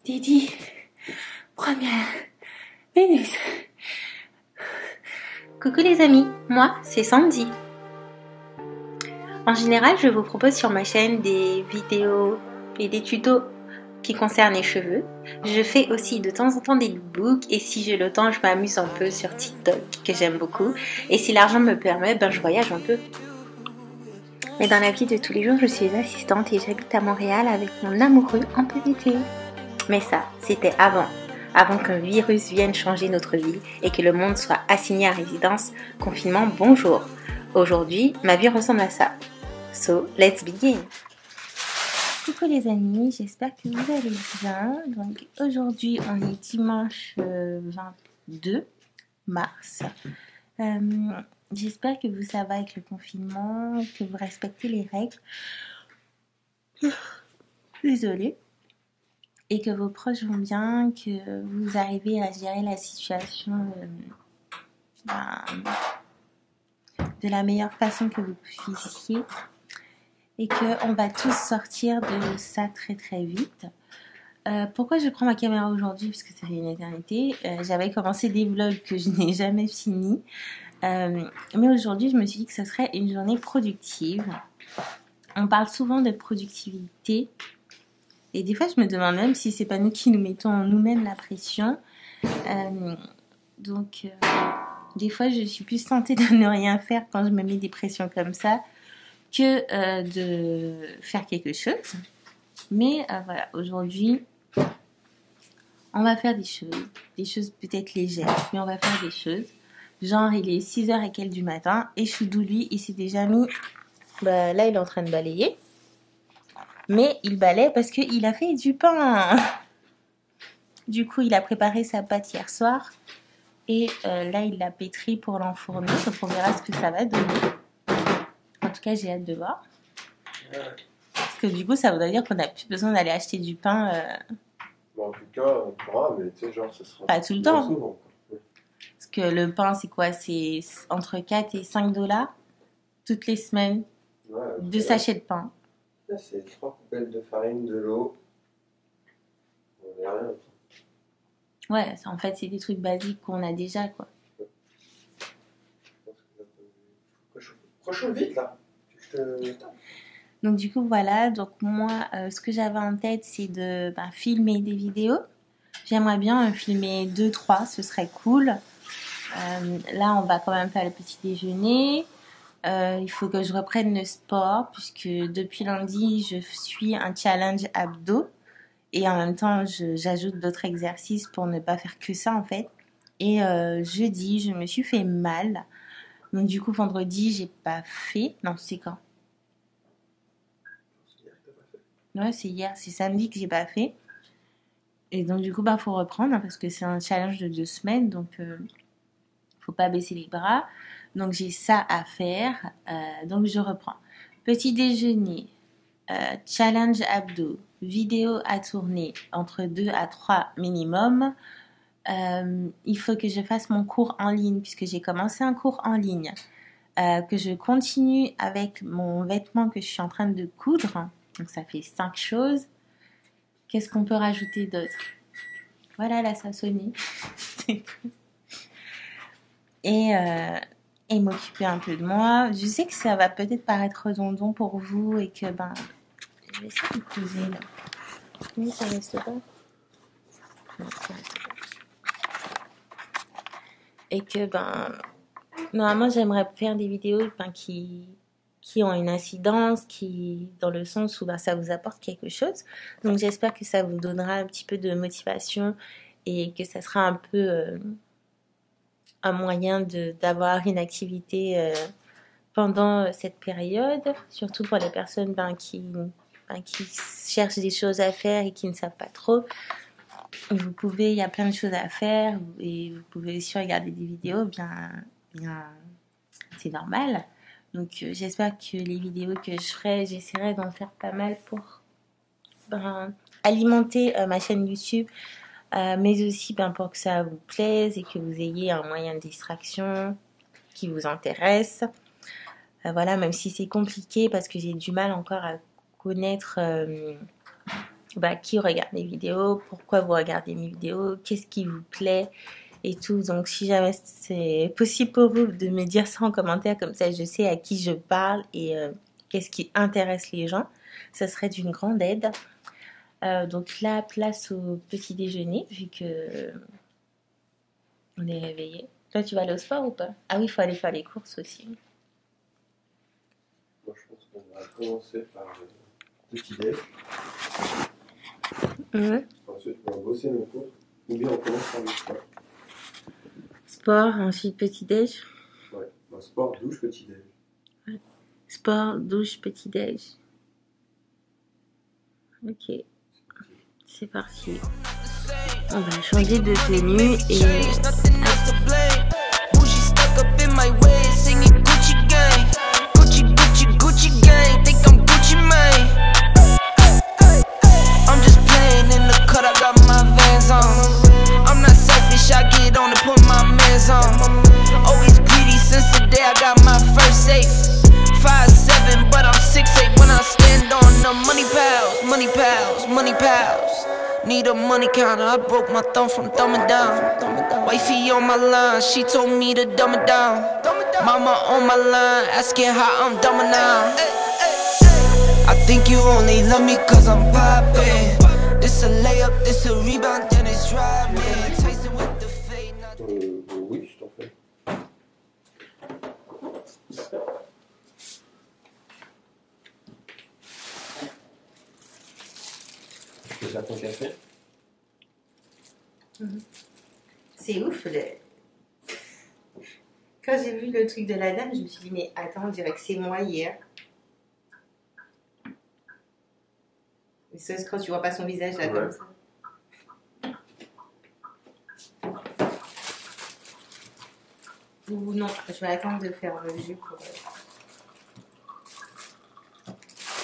Didi, première Vénus. Coucou les amis, moi c'est Sandy. En général, je vous propose sur ma chaîne des vidéos et des tutos qui concernent les cheveux. Je fais aussi de temps en temps des lookbooks et si j'ai le temps, je m'amuse un peu sur TikTok que j'aime beaucoup. Et si l'argent me permet, je voyage un peu. Mais dans la vie de tous les jours, je suis assistante et j'habite à Montréal avec mon amoureux en PVT. Mais ça, c'était avant qu'un virus vienne changer notre vie et que le monde soit assigné à résidence. Confinement, bonjour. Aujourd'hui, ma vie ressemble à ça. So, let's begin. Coucou les amis, j'espère que vous allez bien. Donc aujourd'hui, on est dimanche 22 mars. J'espère que vous ça va avec le confinement, que vous respectez les règles. Désolée. Et que vos proches vont bien, que vous arrivez à gérer la situation de la meilleure façon que vous puissiez. Et qu'on va tous sortir de ça très très vite. Pourquoi je prends ma caméra aujourd'hui? Parce que ça fait une éternité. J'avais commencé des vlogs que je n'ai jamais finis. Mais aujourd'hui, je me suis dit que ce serait une journée productive. On parle souvent de productivité. Et des fois, je me demande même si c'est pas nous qui nous mettons nous-mêmes la pression. Des fois, je suis plus tentée de ne rien faire quand je me mets des pressions comme ça que de faire quelque chose. Mais voilà, aujourd'hui, on va faire des choses peut-être légères, mais on va faire des choses. Genre, il est 6h et quelques du matin et Choudou, lui, il s'est déjà mis... là, il est en train de balayer. Mais il balaye parce qu'il a fait du pain. Du coup, il a préparé sa pâte hier soir. Et là, il l'a pétri pour l'enfourner. Donc, on verra ce que ça va donner. En tout cas, j'ai hâte de voir. Parce que du coup, ça voudrait dire qu'on n'a plus besoin d'aller acheter du pain. En tout cas, on pourra, mais tu sais, genre, ce sera pas tout le temps. Souvent. Parce que le pain, c'est quoi? C'est entre 4 et 5 dollars toutes les semaines. Ouais, 2 sachets de pain. Là, c'est 3 poubelles de farine, de l'eau. On n'a rien. Ouais, en fait, c'est des trucs basiques qu'on a déjà, quoi. Rechauffe vite, là. Donc, du coup, voilà. Donc, moi, ce que j'avais en tête, c'est de filmer des vidéos. J'aimerais bien filmer 2-3, ce serait cool. Là, on va quand même faire le petit déjeuner. Il faut que je reprenne le sport puisque depuis lundi, je suis un challenge abdos et en même temps, j'ajoute d'autres exercices pour ne pas faire que ça en fait. Et jeudi, je me suis fait mal. Donc du coup, vendredi, j'ai pas fait. Non, c'est quand? Ouais, c'est hier, c'est samedi que j'ai pas fait. Et donc du coup, faut reprendre parce que c'est un challenge de 2 semaines, donc faut pas baisser les bras. Donc j'ai ça à faire, donc je reprends. Petit déjeuner, challenge abdos, vidéo à tourner entre 2 à 3 minimum. Il faut que je fasse mon cours en ligne puisque j'ai commencé un cours en ligne. Que je continue avec mon vêtement que je suis en train de coudre. Donc ça fait 5 choses. Qu'est-ce qu'on peut rajouter d'autre? Voilà, là ça a sonné. Et m'occuper un peu de moi. Je sais que ça va peut-être paraître redondant pour vous et que je vais essayer de poser là. Mais ça reste pas. Non, ça reste pas. Et que normalement j'aimerais faire des vidéos qui ont une incidence, dans le sens où ça vous apporte quelque chose. Donc j'espère que ça vous donnera un petit peu de motivation et que ça sera un peu un moyen d'avoir une activité pendant cette période, surtout pour les personnes qui cherchent des choses à faire et qui ne savent pas trop. Il y a plein de choses à faire et vous pouvez aussi regarder des vidéos, c'est normal. Donc j'espère que les vidéos que je ferai, j'essaierai d'en faire pas mal pour alimenter ma chaîne YouTube. Mais aussi pour que ça vous plaise et que vous ayez un moyen de distraction qui vous intéresse. Voilà, même si c'est compliqué parce que j'ai du mal encore à connaître qui regarde mes vidéos, pourquoi vous regardez mes vidéos, qu'est-ce qui vous plaît et tout. Donc si jamais c'est possible pour vous de me dire ça en commentaire, comme ça je sais à qui je parle et qu'est-ce qui intéresse les gens, ça serait d'une grande aide. Donc là, place au petit déjeuner, vu que on est réveillé. Toi, tu vas aller au sport ou pas? Ah oui, il faut aller faire les courses aussi. Moi, je pense qu'on va commencer par le petit-déj. Ensuite, on va bosser nos cours. Ou bien on commence par le sport. Sport, ensuite petit-déj. Ouais, bah, sport, douche, petit-déj. Ouais. Sport, douche, petit-déj. Ok. C'est parti. On va changer de tenue et... Need a money counter, I broke my thumb from thumbing down. Wifey on my line, she told me to dumb it down. Mama on my line, asking how I'm dumbing now. I think you only love me cause I'm poppin'. This a layup, this a rebound, then it's driving. Tasting with the fade. Oui, je t'en fais. Tu veux faire ton café? C'est ouf. Quand j'ai vu le truc de la dame, je me suis dit, mais attends, on dirait que c'est moi hier. Mais c'est quand tu vois pas son visage là, comme ça. Ou non, je vais attendre de faire le jus pour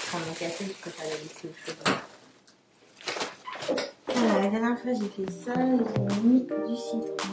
prendre mon café, je préfère la laisser au chaud. Voilà, la dernière fois j'ai fait ça et j'ai mis du citron.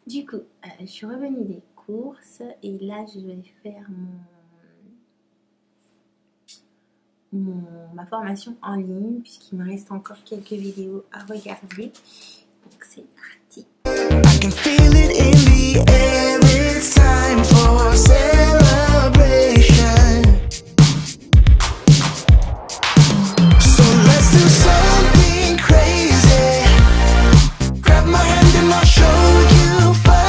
Du coup, je suis revenue des courses et là je vais faire ma formation en ligne puisqu'il me reste encore quelques vidéos à regarder. Donc c'est parti. I can feel it in the air, it's time for celebration. So let's do something crazy. Grab my hand and I'll show you funny.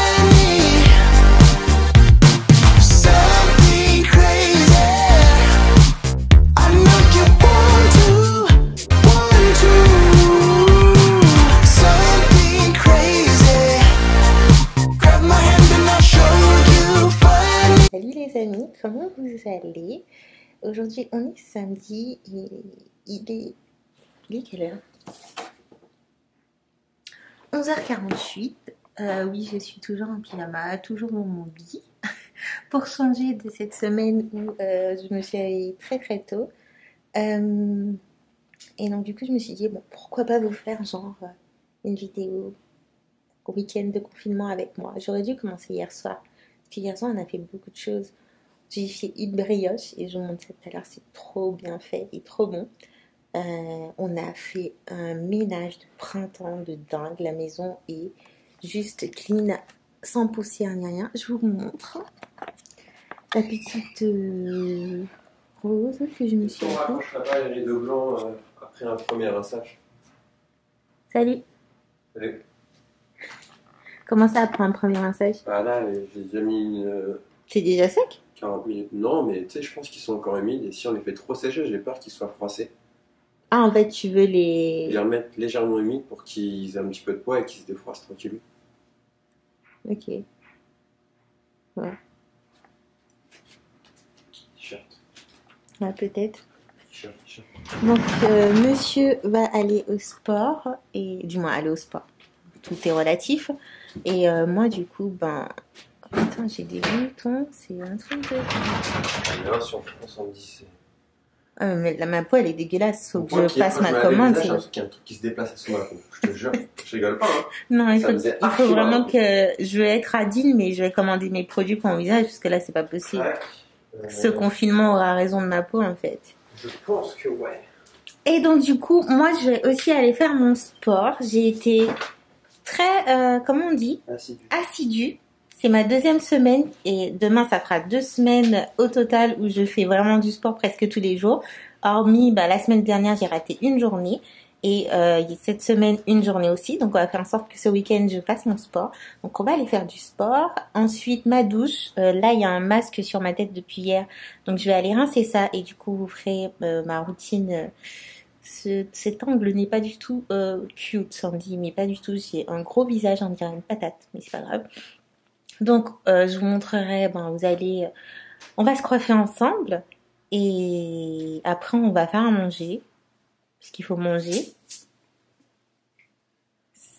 Something crazy. I know you want to. Something crazy. Grab my hand and I'll show you funny. Salut les amis, comment vous allez? Aujourd'hui on est samedi et il est quelle heure? 11h48. Oui, je suis toujours en pyjama, toujours dans mon lit. Pour changer de cette semaine où je me suis réveillée très très tôt. Et donc du coup, je me suis dit, bon, pourquoi pas vous faire genre une vidéo au week-end de confinement avec moi. J'aurais dû commencer hier soir. Parce qu'hier soir, on a fait beaucoup de choses. J'ai fait une brioche et je vous montre ça tout à l'heure. C'est trop bien fait et trop bon. On a fait un ménage de printemps de dingue. La maison est juste clean, sans poussière ni rien. Je vous montre la petite rose que je me suis faite. On rapprochera pas les rideaux blancs après un premier rinçage. Salut. Salut. Comment ça après un premier rinçage? Ah là, j'ai déjà mis une C'est déjà sec? 40 minutes. Non, mais tu sais, je pense qu'ils sont encore humides. Et si on les fait trop sécher, j'ai peur qu'ils soient froissés. Ah, en fait, tu veux les... Les remettre légèrement humides pour qu'ils aient un petit peu de poids et qu'ils se défroissent tranquillement. Ok. Ouais. T-shirt. Ouais, peut-être. T-shirt, t-shirt. Donc, monsieur va aller au sport, et du moins aller au sport. Tout est relatif. Et moi, du coup, ben... Putain, j'ai des boutons, c'est un truc de... Il y en a sur 70. C'est... Ah, mais là, ma peau, elle est dégueulasse. Faut que je passe Quand ma me lave les commande. visages, j'ai l'impression qu'il y a un truc qui se déplace sous ma peau. Je te jure, je rigole pas. Hein. Non, il Ça faut, me faisait il faut archi mal. vraiment que... Je vais être adine, mais je vais commander mes produits pour mon visage, parce que là, c'est pas possible. Ouais. Ce confinement aura raison de ma peau, en fait. Je pense que ouais. Et donc, du coup, moi, je vais aussi aller faire mon sport. J'ai été très, comment on dit, assidue. C'est ma 2e semaine et demain, ça fera 2 semaines au total où je fais vraiment du sport presque tous les jours. Hormis, bah, la semaine dernière, j'ai raté une journée. Et cette semaine, une journée aussi. Donc, on va faire en sorte que ce week-end, je fasse mon sport. Donc, on va aller faire du sport. Ensuite, ma douche. Là, il y a un masque sur ma tête depuis hier. Donc, je vais aller rincer ça. Et du coup, vous ferez ma routine. Cet angle n'est pas du tout cute, Sandy. Mais pas du tout. J'ai un gros visage, on dirait une patate. Mais c'est pas grave. Donc, je vous montrerai. Ben, vous allez... on va se coiffer ensemble. Et après, on va faire à manger. Parce qu'il faut manger.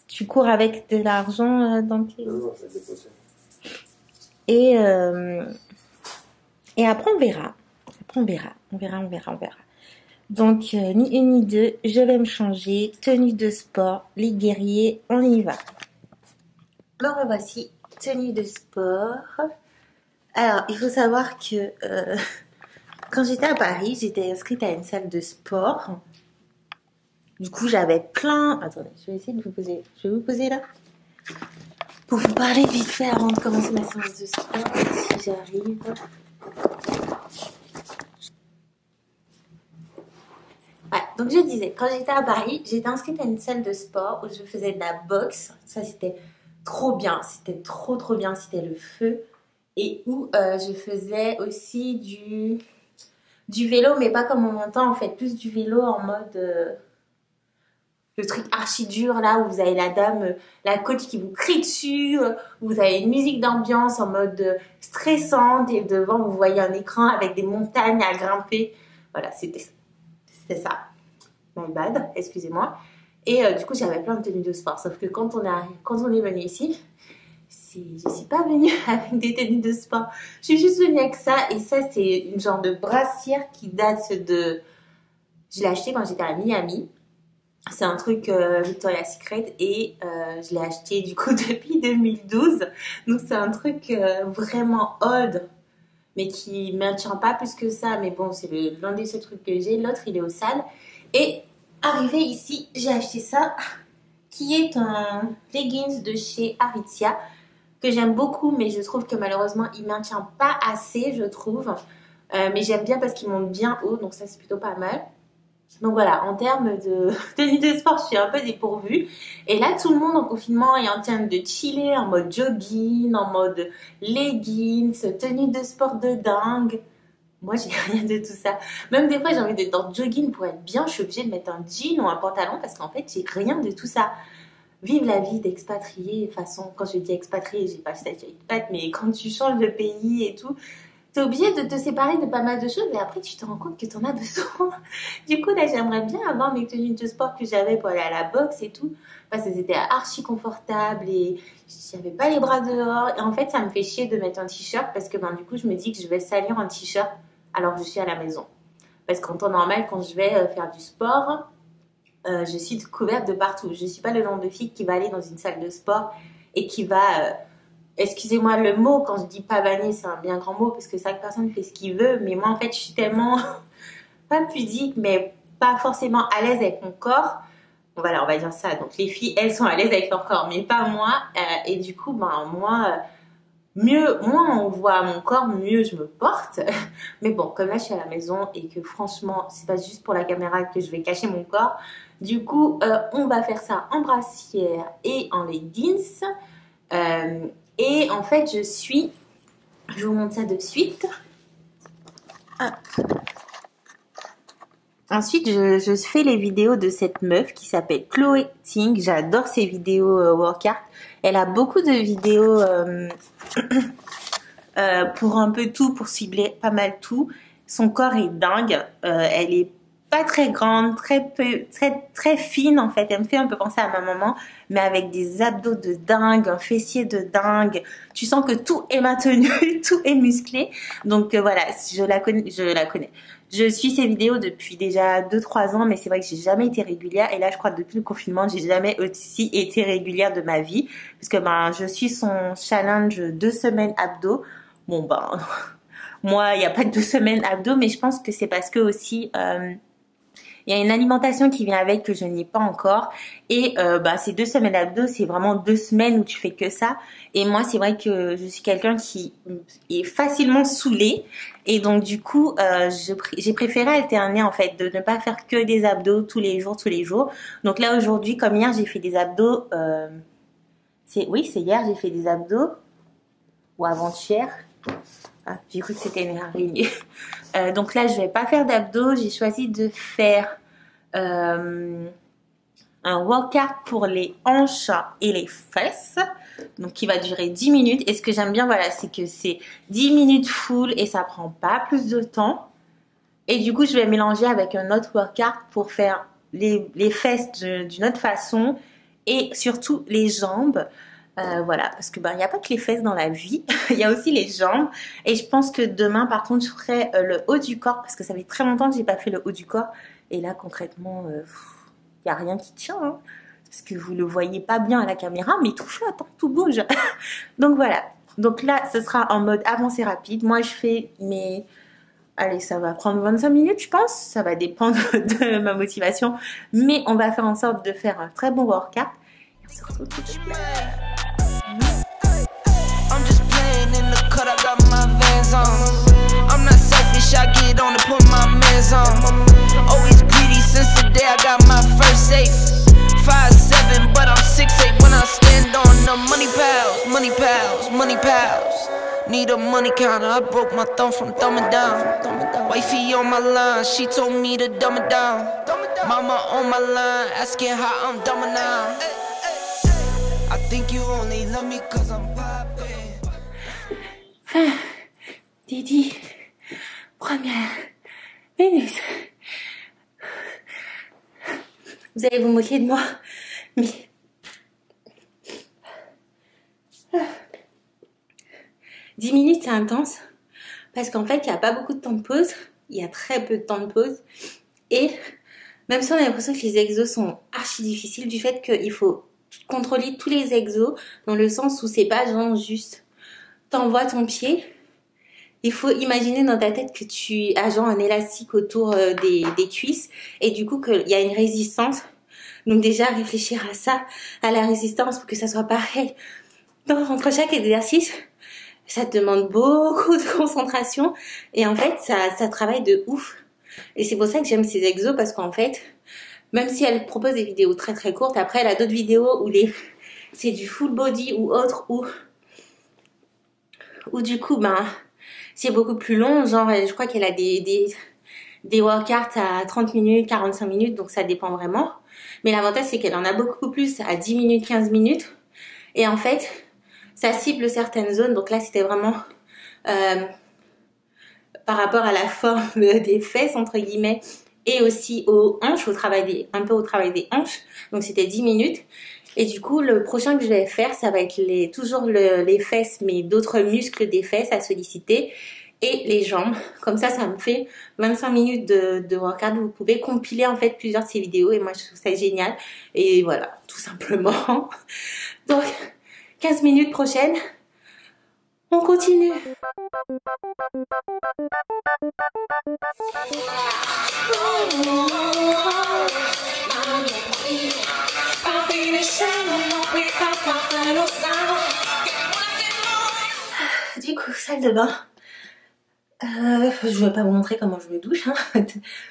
Tu cours avec de l'argent dans tes... Non, je vais déposer. Et après, on verra. On verra. Donc, ni une ni deux, je vais me changer. Tenue de sport, les guerriers, on y va. Alors, voici, tenue de sport. Alors, il faut savoir que quand j'étais à Paris, j'étais inscrite à une salle de sport. Du coup, j'avais plein... Attendez, je vais essayer de vous poser... Je vais vous poser là. Pour vous parler vite fait avant de commencer ma séance de sport, si j'arrive. Ouais, donc je disais, quand j'étais à Paris, j'étais inscrite à une salle de sport où je faisais de la boxe. Ça, c'était trop bien. C'était trop bien. C'était le feu. Et où je faisais aussi du vélo, mais pas comme on entend en fait. Plus du vélo en mode... le truc archi dur là où vous avez la dame, la coach qui vous crie dessus, où vous avez une musique d'ambiance en mode stressante et devant vous voyez un écran avec des montagnes à grimper. Voilà, c'était ça. My bad, excusez-moi. Et du coup j'avais plein de tenues de sport, sauf que quand on est venu ici, je suis pas venue avec des tenues de sport. Je suis juste venue avec ça et ça c'est une genre de brassière qui date de... Je l'ai acheté quand j'étais à Miami. C'est un truc Victoria's Secret et je l'ai acheté du coup depuis 2012. Donc c'est un truc vraiment old, mais qui ne maintient pas plus que ça. Mais bon, c'est l'un des seuls trucs que j'ai. L'autre, il est au sale. Et arrivé ici, j'ai acheté ça, qui est un leggings de chez Aritzia, que j'aime beaucoup, mais je trouve que malheureusement, il ne maintient pas assez, je trouve. Mais j'aime bien parce qu'il monte bien haut, donc ça, c'est plutôt pas mal. Donc voilà, en termes de tenue de sport, je suis un peu dépourvue. Et là, tout le monde en confinement est en train de chiller en mode jogging, en mode leggings, tenue de sport de dingue. Moi, j'ai rien de tout ça. Même des fois, j'ai envie d'être en jogging pour être bien. Je suis obligée de mettre un jean ou un pantalon parce qu'en fait, j'ai rien de tout ça. Vive la vie d'expatrié. De toute façon, quand je dis expatrié, j'ai pas cette patte, mais quand tu changes de pays et tout... T'es obligé de te séparer de pas mal de choses et après tu te rends compte que t'en as besoin. Du coup là j'aimerais bien avoir mes tenues de sport que j'avais pour aller à la boxe et tout. Parce que c'était archi confortable et j'avais pas les bras dehors. Et en fait ça me fait chier de mettre un t-shirt parce que du coup je me dis que je vais salir un t-shirt alors que je suis à la maison. Parce qu'en temps normal quand je vais faire du sport, je suis couverte de partout. Je suis pas le genre de fille qui va aller dans une salle de sport et qui va... excusez-moi le mot, quand je dis pavaner, c'est un bien grand mot parce que chaque personne fait ce qu'il veut, mais moi en fait je suis tellement pas pudique mais pas forcément à l'aise avec mon corps. Bon, voilà, on va dire ça. Donc les filles, elles sont à l'aise avec leur corps, mais pas moi. Et du coup, moi, moins on voit mon corps, mieux je me porte. Mais bon, comme là je suis à la maison et que franchement, c'est pas juste pour la caméra que je vais cacher mon corps, Du coup, on va faire ça en brassière et en leggings. Et en fait, je vous montre ça de suite. Ah. Ensuite, je fais les vidéos de cette meuf qui s'appelle Chloé Ting. J'adore ses vidéos workout. Elle a beaucoup de vidéos pour un peu tout, pour cibler pas mal tout. Son corps est dingue. Elle est pas très grande, très fine en fait. Elle me fait un peu penser à ma maman, mais avec des abdos de dingue, un fessier de dingue. Tu sens que tout est maintenu, tout est musclé. Donc voilà, je la connais. Je suis ses vidéos depuis déjà 2-3 ans, mais c'est vrai que j'ai jamais été régulière. Et là, je crois que depuis le confinement, j'ai jamais aussi été régulière de ma vie, parce que je suis son challenge 2 semaines abdos. Bon moi, il n'y a pas de 2 semaines abdos, mais je pense que c'est parce que aussi il y a une alimentation qui vient avec que je n'ai pas encore. Et ces 2 semaines abdos, c'est vraiment 2 semaines où tu fais que ça. Et moi, c'est vrai que je suis quelqu'un qui est facilement saoulé. Et donc, du coup, j'ai préféré alterner, en fait, de ne pas faire que des abdos tous les jours. Donc là, aujourd'hui, comme hier, j'ai fait des abdos. C'est hier, j'ai fait des abdos. Ou avant-hier. Ah, j'ai cru que c'était une araignée. Donc là, je vais pas faire d'abdos. J'ai choisi de faire un workout pour les hanches et les fesses. Donc qui va durer 10 minutes. Et ce que j'aime bien, voilà, c'est que c'est 10 minutes full et ça prend pas plus de temps. Et du coup, je vais mélanger avec un autre workout pour faire les fesses d'une autre façon. Et surtout les jambes. Voilà, parce que il n'y a pas que les fesses dans la vie, il y a aussi les jambes. Et je pense que demain, par contre, je ferai le haut du corps, parce que ça fait très longtemps que j'ai pas fait le haut du corps. Et là, concrètement, il n'y a rien qui tient, hein, parce que vous le voyez pas bien à la caméra, mais tout flotte, hein, tout bouge. Donc voilà. Donc là, ce sera en mode avancé rapide. Moi, je fais mes... Allez, ça va prendre 25 minutes, je pense. Ça va dépendre de ma motivation. Mais on va faire en sorte de faire un très bon workout. Et on se retrouve tout de suite. Cut, I got my Vans on. I'm not selfish, I get on to put my mans on. Always greedy since the day I got my first safe. 5'7", but I'm 6'8" when I stand on the money pals, money pals, money pals. Need a money counter, I broke my thumb from thumbing down. Wifey on my line, she told me to dumb it down. Mama on my line, asking how I'm dumbing now. I think you only love me cause I'm poppin'. Didi, première minute. Vous allez vous moquer de moi, mais 10 minutes c'est intense parce qu'en fait il n'y a pas beaucoup de temps de pause, il y a très peu de temps de pause et même si on a l'impression que les exos sont archi difficiles du fait qu'il faut contrôler tous les exos dans le sens où c'est pas genre juste t'envoies ton pied. Il faut imaginer dans ta tête que tu as genre un élastique autour des cuisses et du coup qu'il y a une résistance. Donc déjà réfléchir à ça, à la résistance pour que ça soit pareil. Donc entre chaque exercice, ça te demande beaucoup de concentration et en fait ça travaille de ouf. Et c'est pour ça que j'aime ces exos parce qu'en fait, même si elle propose des vidéos très très courtes, après elle a d'autres vidéos où c'est du full body ou autre ou du coup c'est beaucoup plus long, genre je crois qu'elle a des workouts à 30 minutes, 45 minutes, donc ça dépend vraiment. Mais l'avantage c'est qu'elle en a beaucoup plus à 10 minutes, 15 minutes. Et en fait, ça cible certaines zones, donc là c'était vraiment par rapport à la forme des fesses entre guillemets et aussi aux hanches, un peu au travail des hanches, donc c'était 10 minutes. Et du coup, le prochain que je vais faire, ça va être toujours les fesses, mais d'autres muscles des fesses à solliciter et les jambes. Comme ça me fait 25 minutes de workout. Vous pouvez compiler en fait plusieurs de ces vidéos et moi, je trouve ça génial. Et voilà, tout simplement. Donc, 15 minutes prochaines, on continue. Du coup, salle de bain. Je vais pas vous montrer comment je me douche, hein.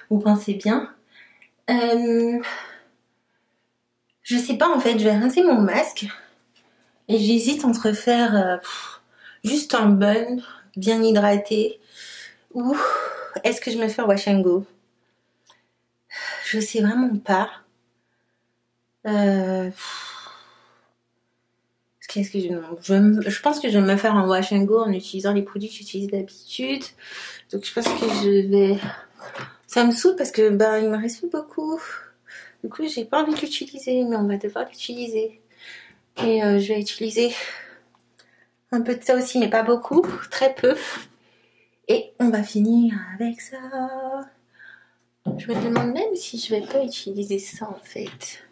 Vous pensez bien. Je sais pas en fait, je vais rincer mon masque. Et j'hésite entre faire juste un bun bien hydraté ou est-ce que je me fais un wash and go? Je sais vraiment pas. Qu'est-ce que je pense que je vais me faire un wash and go en utilisant les produits que j'utilise d'habitude. Donc je pense que je vais... Ça me saoule parce que ben il me reste plus beaucoup. Du coup j'ai pas envie de l'utiliser, mais on va devoir l'utiliser. Et je vais utiliser un peu de ça aussi, mais pas beaucoup, très peu. Et on va finir avec ça. Je me demande même si je vais pas utiliser ça en fait.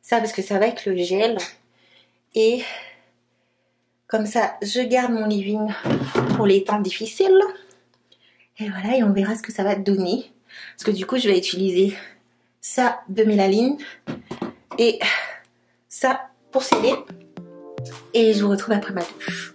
Ça parce que ça va avec le gel. Et comme ça, je garde mon living pour les temps difficiles. Et voilà, et on verra ce que ça va donner. Parce que du coup, je vais utiliser ça de mélaline. Et ça pour sceller. Et je vous retrouve après ma douche.